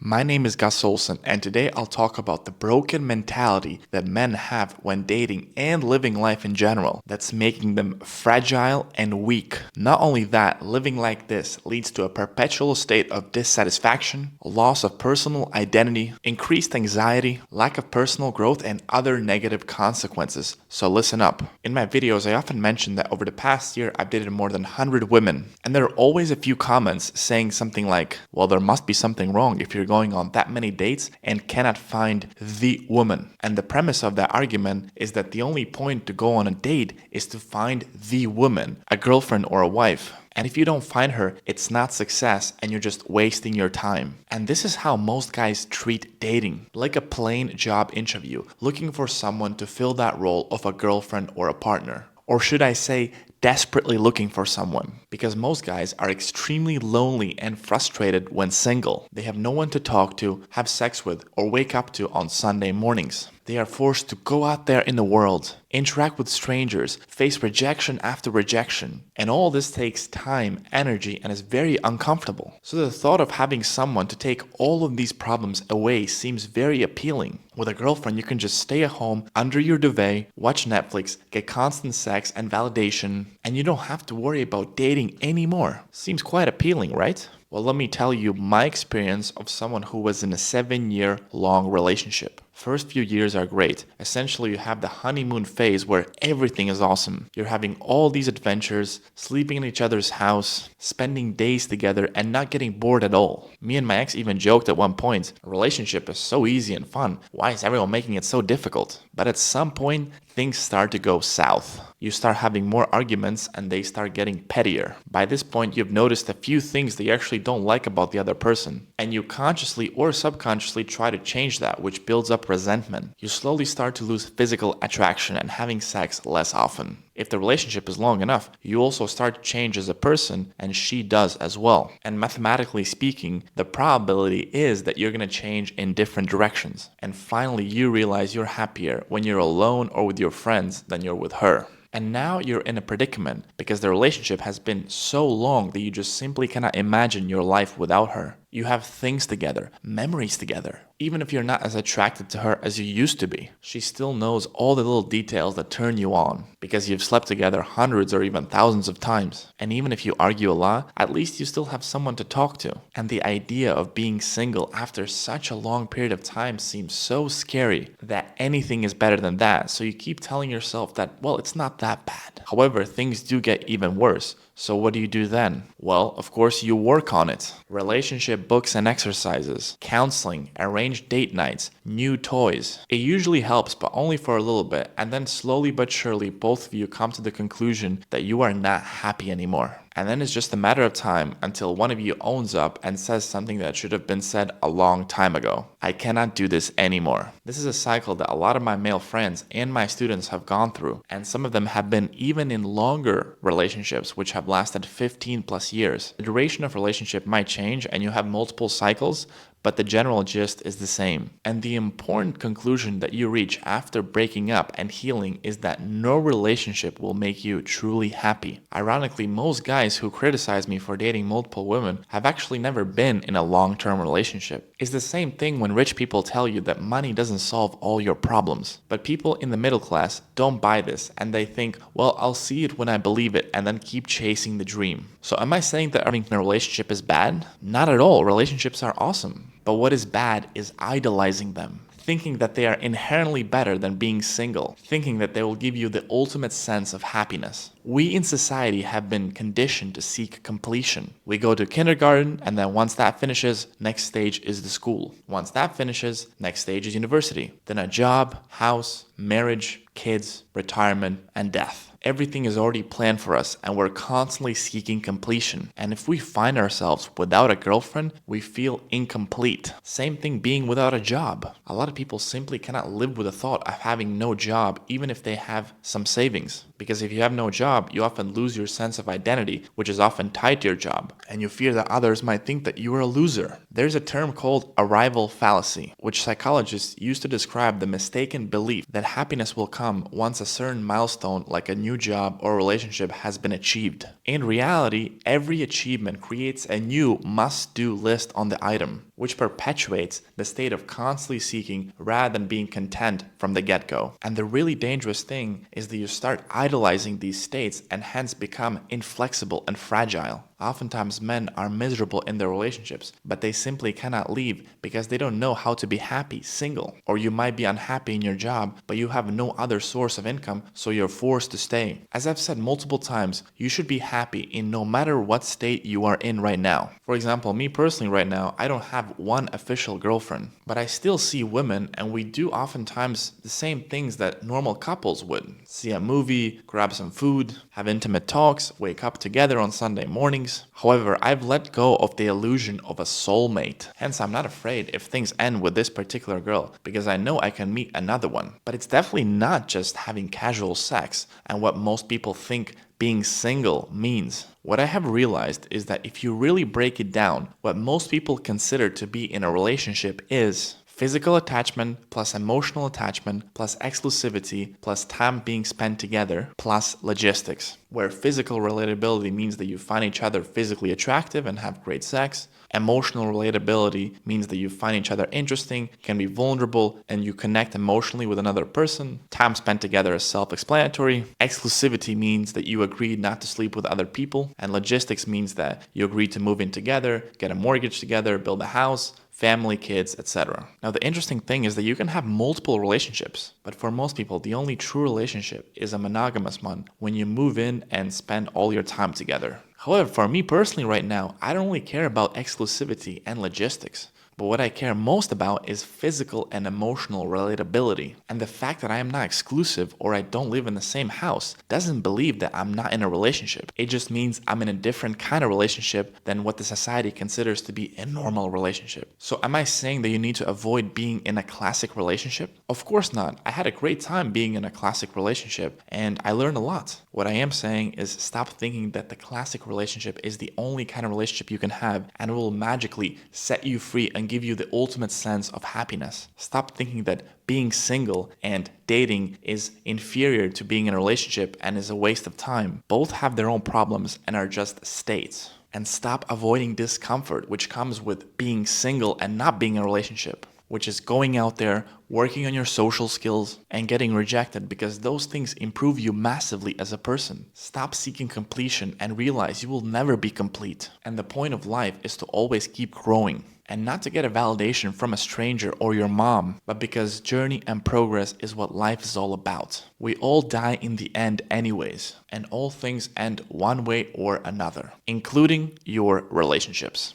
My name is Gus Olson, and today I'll talk about the broken mentality that men have when dating and living life in general that's making them fragile and weak. Not only that, living like this leads to a perpetual state of dissatisfaction, loss of personal identity, increased anxiety, lack of personal growth, and other negative consequences. So listen up. In my videos, I often mention that over the past year, I've dated more than 100 women, and there are always a few comments saying something like, well, there must be something wrong if you're going on that many dates and cannot find the woman. And the premise of that argument is that the only point to go on a date is to find the woman, a girlfriend or a wife. And if you don't find her, it's not success and you're just wasting your time. And this is how most guys treat dating, like a plain job interview, looking for someone to fill that role of a girlfriend or a partner. Or should I say, desperately looking for someone, because most guys are extremely lonely and frustrated when single. They have no one to talk to, have sex with, or wake up to on Sunday mornings. They are forced to go out there in the world, interact with strangers, face rejection after rejection, and all this takes time, energy, and is very uncomfortable. So the thought of having someone to take all of these problems away seems very appealing. With a girlfriend, you can just stay at home under your duvet, watch Netflix, get constant sex and validation, and you don't have to worry about dating anymore. Seems quite appealing, right? Well, let me tell you my experience of someone who was in a 7-year-long relationship. First few years are great. Essentially, you have the honeymoon phase where everything is awesome. You're having all these adventures, sleeping in each other's house, spending days together, and not getting bored at all. Me and my ex even joked at one point, a relationship is so easy and fun. Why is everyone making it so difficult? But at some point, things start to go south. You start having more arguments and they start getting pettier. By this point, you've noticed a few things that you actually don't like about the other person. And you consciously or subconsciously try to change that, which builds up resentment. You slowly start to lose physical attraction and having sex less often. If the relationship is long enough, you also start to change as a person, and she does as well. And mathematically speaking, the probability is that you're going to change in different directions. And finally, you realize you're happier when you're alone or with your friends than you're with her. And now you're in a predicament because the relationship has been so long that you just simply cannot imagine your life without her. You have things together, memories together. Even if you're not as attracted to her as you used to be, she still knows all the little details that turn you on because you've slept together hundreds or even thousands of times. And even if you argue a lot, at least you still have someone to talk to. And the idea of being single after such a long period of time seems so scary that anything is better than that. So you keep telling yourself that, well, it's not that bad. However, things do get even worse. So what do you do then? Well, of course, you work on it. Relationship books and exercises, counseling, arranged date nights, new toys. It usually helps, but only for a little bit, and then slowly but surely both of you come to the conclusion that you are not happy anymore. And then it's just a matter of time until one of you owns up and says something that should have been said a long time ago. I cannot do this anymore. This is a cycle that a lot of my male friends and my students have gone through, and some of them have been even in longer relationships which have lasted 15 plus years. The duration of relationship might change and you have multiple cycles, but the general gist is the same. And the important conclusion that you reach after breaking up and healing is that no relationship will make you truly happy. Ironically, most guys who criticize me for dating multiple women have actually never been in a long-term relationship. It's the same thing when rich people tell you that money doesn't solve all your problems. But people in the middle class don't buy this and they think, well, I'll see it when I believe it, and then keep chasing the dream. So am I saying that having a relationship is bad? Not at all. Relationships are awesome. But what is bad is idolizing them, thinking that they are inherently better than being single, thinking that they will give you the ultimate sense of happiness. We in society have been conditioned to seek completion. We go to kindergarten, and then once that finishes, next stage is the school. Once that finishes, next stage is university. Then a job, house, marriage, kids, retirement, and death. Everything is already planned for us and we're constantly seeking completion. And if we find ourselves without a girlfriend, we feel incomplete. Same thing being without a job. A lot of people simply cannot live with the thought of having no job even if they have some savings. Because if you have no job, you often lose your sense of identity, which is often tied to your job. And you fear that others might think that you are a loser. There's a term called arrival fallacy, which psychologists use to describe the mistaken belief that happiness will come once a certain milestone like a new job or relationship has been achieved. In reality, every achievement creates a new must-do list on the item. which perpetuates the state of constantly seeking rather than being content from the get-go. And the really dangerous thing is that you start idolizing these states and hence become inflexible and fragile. Oftentimes men are miserable in their relationships, but they simply cannot leave because they don't know how to be happy single. Or you might be unhappy in your job, but you have no other source of income, so you're forced to stay. As I've said multiple times, you should be happy in no matter what state you are in right now. For example, me personally right now, I don't have one official girlfriend, but I still see women and we do oftentimes the same things that normal couples would. See a movie, grab some food, have intimate talks, wake up together on Sunday mornings. However, I've let go of the illusion of a soulmate. Hence, I'm not afraid if things end with this particular girl because I know I can meet another one. But it's definitely not just having casual sex and what most people think being single means. What I have realized is that if you really break it down, what most people consider to be in a relationship is physical attachment plus emotional attachment plus exclusivity plus time being spent together plus logistics, where physical relatability means that you find each other physically attractive and have great sex. Emotional relatability means that you find each other interesting, can be vulnerable, and you connect emotionally with another person. Time spent together is self-explanatory. Exclusivity means that you agreed not to sleep with other people. And logistics means that you agreed to move in together, get a mortgage together, build a house, family, kids, etc. Now, the interesting thing is that you can have multiple relationships, but for most people, the only true relationship is a monogamous one when you move in and spend all your time together. However, for me personally right now, I don't really care about exclusivity and logistics. But what I care most about is physical and emotional relatability. And the fact that I am not exclusive or I don't live in the same house doesn't believe that I'm not in a relationship. It just means I'm in a different kind of relationship than what the society considers to be a normal relationship. So am I saying that you need to avoid being in a classic relationship? Of course not. I had a great time being in a classic relationship and I learned a lot. What I am saying is stop thinking that the classic relationship is the only kind of relationship you can have and it will magically set you free and give you the ultimate sense of happiness. Stop thinking that being single and dating is inferior to being in a relationship and is a waste of time. Both have their own problems and are just states. And stop avoiding discomfort which comes with being single and not being in a relationship, which is going out there, working on your social skills, and getting rejected because those things improve you massively as a person. Stop seeking completion and realize you will never be complete. And the point of life is to always keep growing. And not to get a validation from a stranger or your mom, but because journey and progress is what life is all about. We all die in the end anyways, and all things end one way or another, including your relationships.